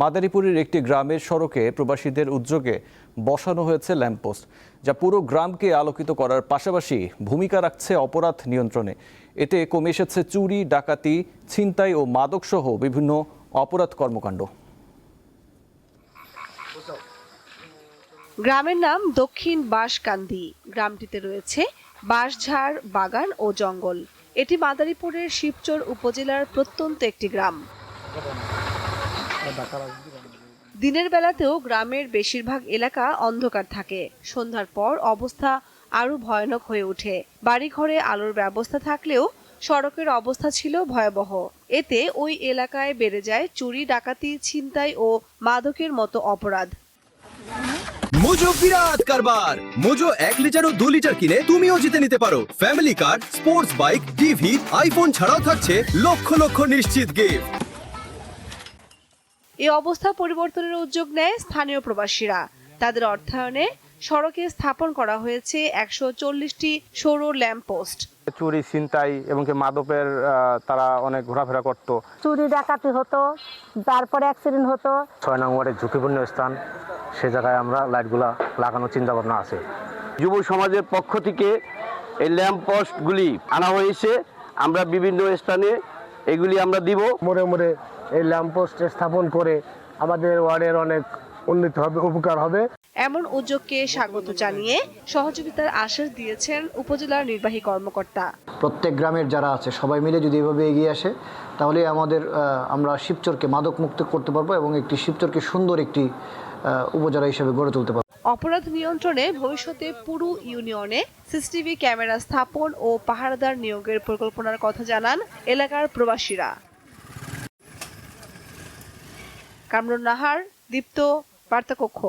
মাদারীপুরের একটি গ্রামের সড়কে প্রবাসীদের উদ্যোগে বসানো হয়েছে ল্যাম্পপোস্ট, যা পুরো গ্রামকে আলোকিত করার পাশাপাশি ভূমিকা রাখছে অপরাধ নিয়ন্ত্রণে। এতে কমে এসেছে চুরি, ডাকাতি, ছিনতাই ও মাদকসহ বিভিন্ন অপরাধ কর্মকাণ্ড। গ্রামের নাম দক্ষিণ বাঁশকান্দি। গ্রামটিতে রয়েছে বাঁশঝাড় বাগান ও জঙ্গল। এটি মাদারীপুরের শিবচর উপজেলার প্রত্যন্ত একটি গ্রাম। দিনের বেলাতেও গ্রামের বেশিরভাগ এলাকা অন্ধকার থাকে। সন্ধ্যার পর অবস্থা আরো ভয়ানক হয়ে ওঠে। বাড়িঘরে আলোর ব্যবস্থা থাকলেও সড়কের অবস্থা ছিল ভয়াবহ। এতে ওই এলাকায় বেড়ে যায় চুরি, ডাকাতি, ছিনতাই ও মাদকের মতো অপরাধ। মোজো বিরাট কারবার। মোজো 1 লিটার ও 2 লিটার কিনে তুমিও জিতে নিতে পারো ফ্যামিলি কার, স্পোর্টস বাইক, টিভি, আইফোন ছাড়াও থাকছে লক্ষ লক্ষ নিশ্চিত গিফট। এই অবস্থা পরিবর্তনের উদ্যোগ নেয় স্থানীয় প্রবাসীরা। তাদের অর্থায়নে সড়কে স্থাপন করা হয়েছে 140টি সৌর ল্যাম্পপোস্ট। চুরি, ছিনতাই এবং মাদকের তারা অনেক ঘোরাফেরা করত। চুরি ডাকাতি হতো, তারপরে অ্যাক্সিডেন্ট হতো। 6 নং ওয়ার্ডের ঝুঁকিপূর্ণ স্থান, সে জায়গায় আমরা লাইটগুলা লাগানোর চিন্তা ভাবনা আছে। যুব সমাজের পক্ষ থেকে এই ল্যাম্প পোস্টগুলি আনা হয়েছে। আমরা বিভিন্ন স্থানে এগুলি আমরা দিব। মোড়ে মোড়ে এই ল্যাম্প পোস্ট স্থাপন করে আমাদের ওয়ার্ডের অনেক উন্নতি হবে, উপকার হবে। এমন উদ্যোগকে স্বাগত জানিয়ে সহযোগিতার আশ্বাস দিয়েছেন উপজেলার নির্বাহী কর্মকর্তা। প্রত্যেক গ্রামের যারা আছে সবাই মিলে যদি এভাবে এগিয়ে আসে, তাহলে আমরা শিবচরকে মাদক মুক্ত করতে পারবো এবং একটি শিবচরকে সুন্দর একটি উপজেলা হিসেবে গড়ে তুলতে পারবো। অপরাধ নিয়ন্ত্রণে ভবিষ্যতে পুরো ইউনিয়নে সিসিটিভি ক্যামেরা স্থাপন ও পাহারাদার নিয়োগের পরিকল্পনার কথা জানান এলাকার প্রবাসীরা। কামরুন নাহার, দীপ্ত, বার্তা কক্ষ।